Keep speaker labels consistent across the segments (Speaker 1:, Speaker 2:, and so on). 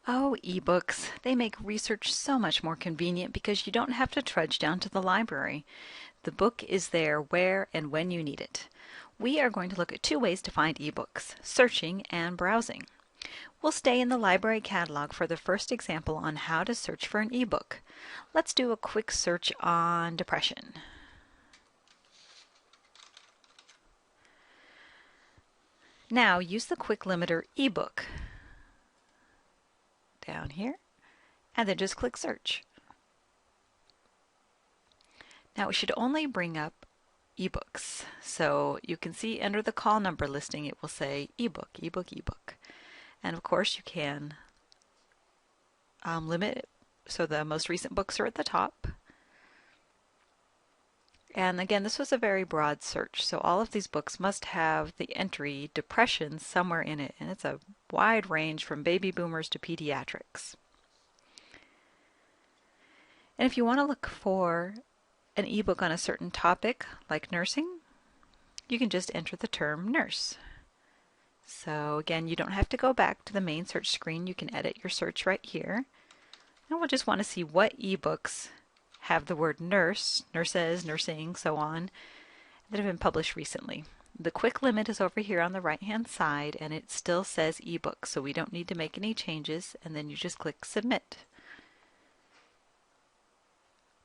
Speaker 1: Oh, ebooks. They make research so much more convenient because you don't have to trudge down to the library. The book is there where and when you need it. We are going to look at two ways to find ebooks, searching and browsing. We'll stay in the library catalog for the first example on how to search for an ebook. Let's do a quick search on depression. Now use the quick limiter ebook down here and then just click search. Now it should only bring up ebooks. So you can see under the call number listing it will say ebook, ebook, ebook. And of course you can limit it so the most recent books are at the top. And again, this was a very broad search, so all of these books must have the entry depression somewhere in it, and it's a wide range from baby boomers to pediatrics. And if you want to look for an ebook on a certain topic, like nursing, you can just enter the term nurse. So again, you don't have to go back to the main search screen. You can edit your search right here. And we'll just want to see what ebooks have the word nurse, nurses, nursing, so on, that have been published recently. The quick limit is over here on the right hand side, and it still says ebook, so we don't need to make any changes, and then you just click submit.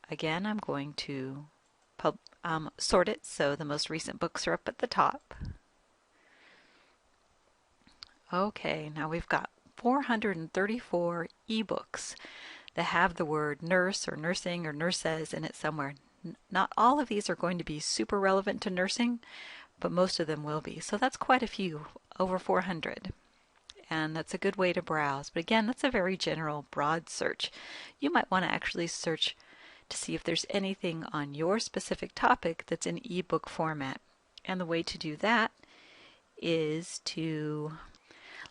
Speaker 1: Again, I'm going to sort it so the most recent books are up at the top. Okay, now we've got 434 ebooks that have the word nurse or nursing or nurses in it somewhere. Not all of these are going to be super relevant to nursing, but most of them will be. So that's quite a few, over 400. And that's a good way to browse. But again, that's a very general, broad search. You might want to actually search to see if there's anything on your specific topic that's in ebook format. And the way to do that is to,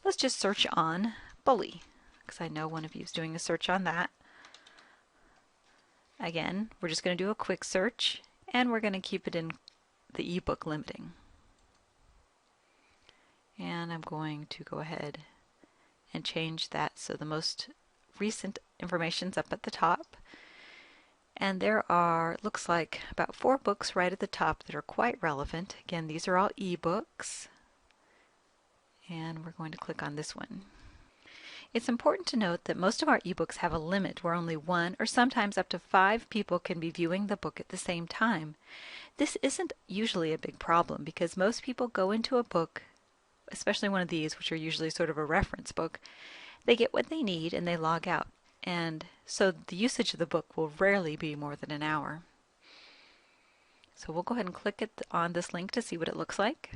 Speaker 1: let's just search on bully, because I know one of you is doing a search on that. Again, we're just going to do a quick search, and we're going to keep it in the ebook limiting. And I'm going to go ahead and change that so the most recent information's up at the top. And there are, looks like, about 4 books right at the top that are quite relevant. Again, these are all ebooks. And we're going to click on this one. It's important to note that most of our ebooks have a limit where only 1 or sometimes up to 5 people can be viewing the book at the same time. This isn't usually a big problem because most people go into a book, especially one of these, which are usually sort of a reference book, they get what they need and they log out. And so the usage of the book will rarely be more than an hour. So we'll go ahead and click on this link to see what it looks like.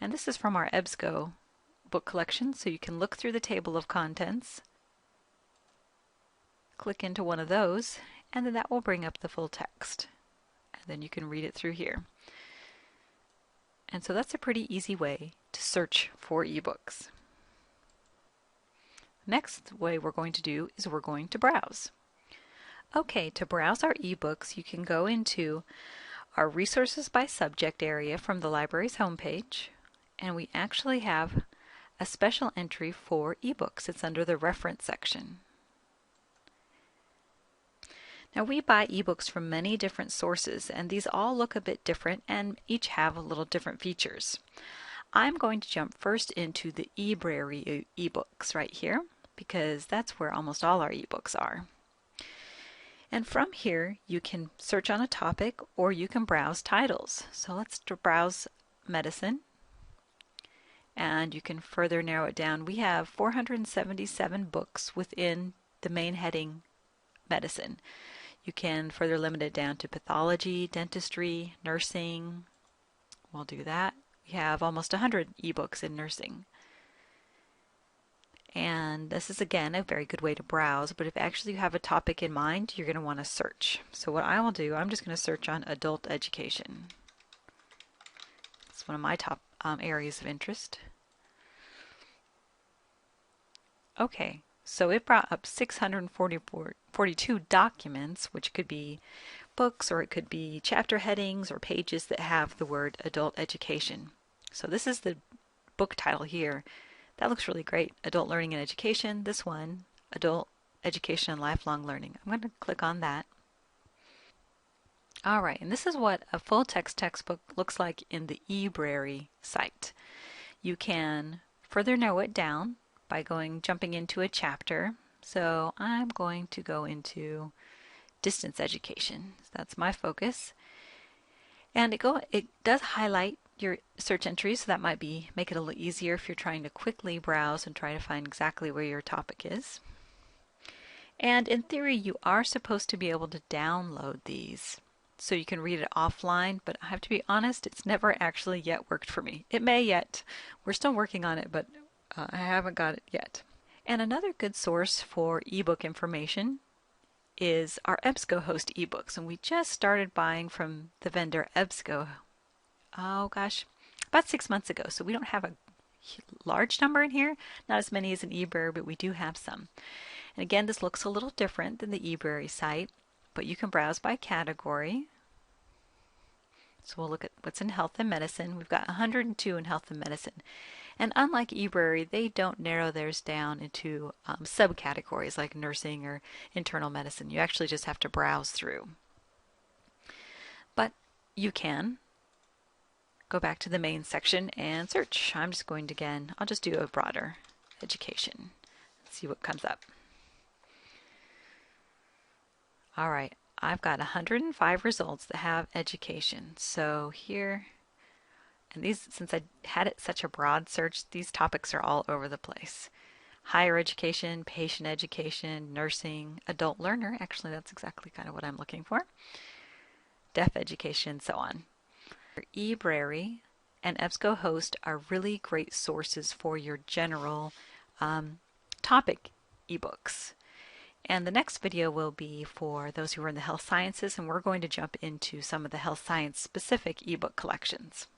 Speaker 1: And this is from our EBSCO book collection, so you can look through the table of contents, click into one of those, and then that will bring up the full text. And then you can read it through here. And so that's a pretty easy way to search for ebooks. Next way we're going to do is we're going to browse. Okay, to browse our ebooks, you can go into our resources by subject area from the library's homepage, and we actually have a special entry for ebooks. It's under the reference section. Now we buy ebooks from many different sources, and these all look a bit different and each have a little different features. I'm going to jump first into the eBrary ebooks right here because that's where almost all our ebooks are. And from here you can search on a topic or you can browse titles. So let's browse medicine. And you can further narrow it down. We have 477 books within the main heading medicine. You can further limit it down to pathology, dentistry, nursing. We'll do that. We have almost 100 ebooks in nursing. And this is again a very good way to browse, but if actually you have a topic in mind, you're going to want to search. So what I will do, I'm just going to search on adult education. It's one of my top areas of interest. Okay, so it brought up 642 documents, which could be books or it could be chapter headings or pages that have the word adult education. So this is the book title here That looks really great. Adult Learning and Education. This one, Adult Education and Lifelong Learning. I'm going to click on that. All right, and this is what a full text textbook looks like in the eBrary site. You can further narrow it down by jumping into a chapter. So I'm going to go into distance education. So that's my focus. And it does highlight your search entries, so that might make it a little easier if you're trying to quickly browse and try to find exactly where your topic is. And in theory, you are supposed to be able to download these so you can read it offline, but I have to be honest, it's never actually yet worked for me. It may yet. We're still working on it, but I haven't got it yet. And another good source for ebook information is our EBSCOhost ebooks, and we just started buying from the vendor EBSCO, oh gosh, about 6 months ago. So we don't have a large number in here, not as many as an eBrary, but we do have some. And again, this looks a little different than the eBrary site, but you can browse by category. So we'll look at what's in health and medicine. We've got 102 in health and medicine. And unlike eBrary, they don't narrow theirs down into subcategories like nursing or internal medicine. You actually just have to browse through. But you can go back to the main section and search. I'm just going to, again, I'll just do a broader education. See what comes up. All right, I've got 105 results that have education. So here, and these, since I had it such a broad search, these topics are all over the place. Higher education, patient education, nursing, adult learner, actually that's exactly kind of what I'm looking for, deaf education, so on. eBrary and EBSCOhost are really great sources for your general topic ebooks. And the next video will be for those who are in the health sciences, and we're going to jump into some of the health science specific ebook collections.